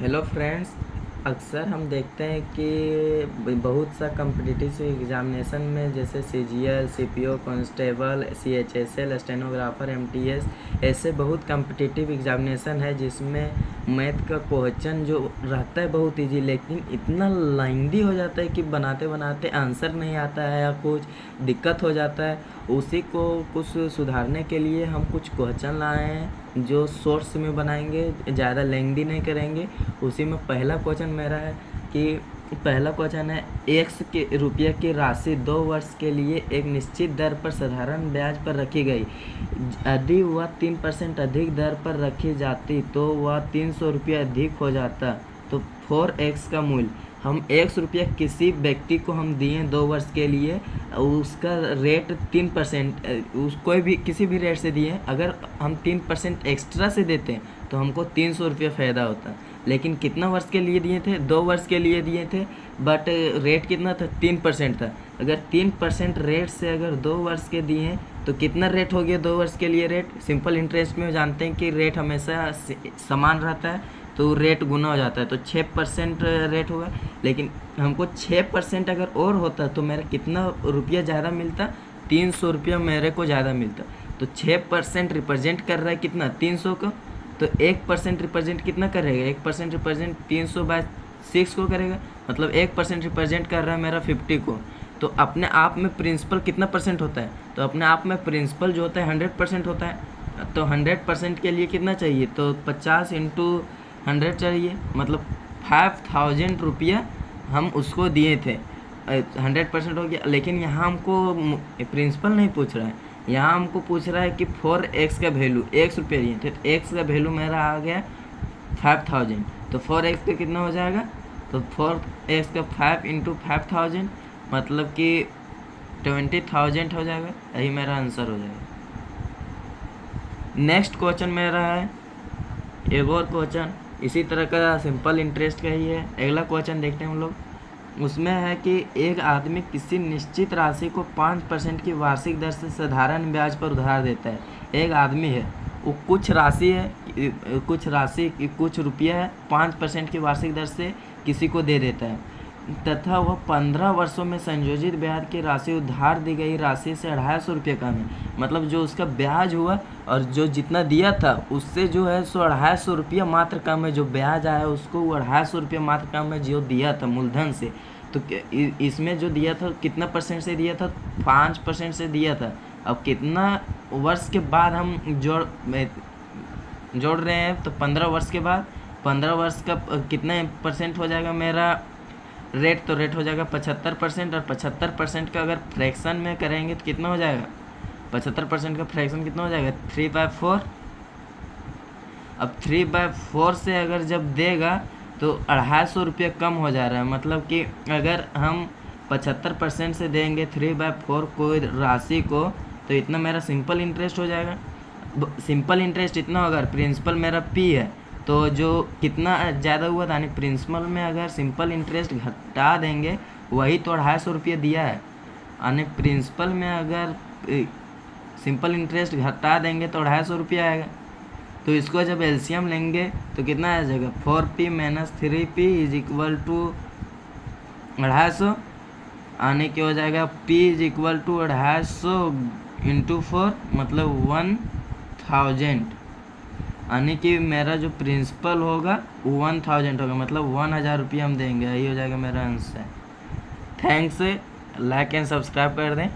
Hello friends. अक्सर हम देखते हैं कि बहुत सा कम्पिटिटिव एग्ज़ामिनेशन में जैसे CGL, CPO, constable, CHSL, stenographer, MTS, ऐसे बहुत कम्पिटिटिव एग्ज़ामिनेशन है जिसमें मैथ का क्वेश्चन जो रहता है बहुत इजी, लेकिन इतना लेंथी हो जाता है कि बनाते बनाते आंसर नहीं आता है या कुछ दिक्कत हो जाता है। उसी को कुछ सुधारने के लिए हम कुछ क्वेश्चन लाए हैं जो शॉर्ट्स में बनाएंगे, ज़्यादा लेंथी नहीं करेंगे। उसी में पहला क्वेश्चन मेरा है कि पहला क्वेश्चन है, एक्स के रुपये की राशि 2 वर्ष के लिए एक निश्चित दर पर साधारण ब्याज पर रखी गई। यदि वह 3% अधिक दर पर रखी जाती तो वह 300 रुपये अधिक हो जाता। तो 4x का मूल्य, हम 1 रुपया किसी व्यक्ति को हम दिए 2 वर्ष के लिए, उसका रेट 3%, कोई भी किसी भी रेट से दिए, अगर हम 3% एक्स्ट्रा से देते हैं तो हमको 300 रुपये फ़ायदा होता। लेकिन कितना वर्ष के लिए दिए थे? 2 वर्ष के लिए दिए थे, बट रेट कितना था? 3% था। अगर 3% रेट से अगर 2 वर्ष के दिए तो कितना रेट हो गया 2 वर्ष के लिए? रेट सिंपल इंटरेस्ट में जानते हैं कि रेट हमेशा समान रहता है, तो रेट गुना हो जाता है, तो 6% रेट होगा। लेकिन हमको 6% अगर और होता तो मेरा कितना रुपया ज़्यादा मिलता? 300 रुपया मेरे को ज़्यादा मिलता। तो 6% रिप्रेजेंट कर रहा है कितना? 300 को। तो 1% रिप्रेजेंट कितना करेगा? 1% रिप्रेजेंट 300/6 को करेगा, मतलब 1% रिप्रेजेंट कर रहा है मेरा 50 को। तो अपने आप में प्रिंसिपल कितना परसेंट होता है? तो अपने आप में प्रिंसिपल जो होता है 100% होता है। तो 100% के लिए कितना चाहिए? तो 50 × 100 चाहिए, मतलब 5000 रुपया हम उसको दिए थे। 100% हो गया। लेकिन यहाँ हमको प्रिंसिपल नहीं पूछ रहा है, यहाँ हमको पूछ रहा है कि 4x का वैल्यू, 1 रुपया दिए थे, तो x का वैल्यू मेरा आ गया 5000। तो 4x का कितना हो जाएगा? तो 4x का 5 × 5000 मतलब कि 20,000 हो जाएगा। यही मेरा आंसर हो जाएगा। नेक्स्ट क्वेश्चन मेरा है एक और क्वेश्चन इसी तरह का, सिंपल इंटरेस्ट का ही है। अगला क्वेश्चन देखते हैं हम लोग। उसमें है कि एक आदमी किसी निश्चित राशि को 5% की वार्षिक दर से साधारण ब्याज पर उधार देता है। एक आदमी है, वो कुछ राशि कुछ रुपया है, 5% की वार्षिक दर से किसी को दे देता है, तथा वह 15 वर्षों में संयोजित ब्याज की राशि उधार दी गई राशि से 250 रुपये कम है। मतलब जो उसका ब्याज हुआ और जो जितना दिया था उससे जो है सो 250 रुपया मात्र कम है। जो ब्याज आया उसको वो 250 रुपया मात्र कम है जो दिया था मूलधन से। तो इसमें जो दिया था कितना परसेंट से दिया था? 5% से दिया था। अब कितना वर्ष के बाद हम जोड़ रहे हैं? तो 15 वर्ष के बाद, 15 वर्ष का कितना परसेंट हो जाएगा मेरा रेट? तो रेट हो जाएगा 75%। और 75% का अगर फ्रैक्शन में करेंगे तो कितना हो जाएगा? 75% का फ्रैक्शन कितना हो जाएगा? 3/4। अब 3/4 से अगर जब देगा तो 250 रुपये कम हो जा रहा है। मतलब कि अगर हम 75% से देंगे 3/4 को राशि को, तो इतना मेरा सिंपल इंटरेस्ट हो जाएगा। सिंपल इंटरेस्ट इतना होगा। प्रिंसिपल मेरा P है, तो जो कितना ज़्यादा हुआ था, यानी प्रिंसिपल में अगर सिंपल इंटरेस्ट घटा देंगे, वही तो 250 रुपये दिया है, यानी प्रिंसिपल में अगर सिंपल इंटरेस्ट घटा देंगे तो 250 रुपया आएगा। तो इसको जब एलसीएम लेंगे तो कितना आ जाएगा? 4p - 3p = 250, आने के हो जाएगा p = 250 × 4 मतलब 1000, यानी कि मेरा जो प्रिंसिपल होगा वो 1000 होगा, मतलब 1000 रुपये हम देंगे। यही हो जाएगा मेरा answer. Thanks, like and subscribe कर दें।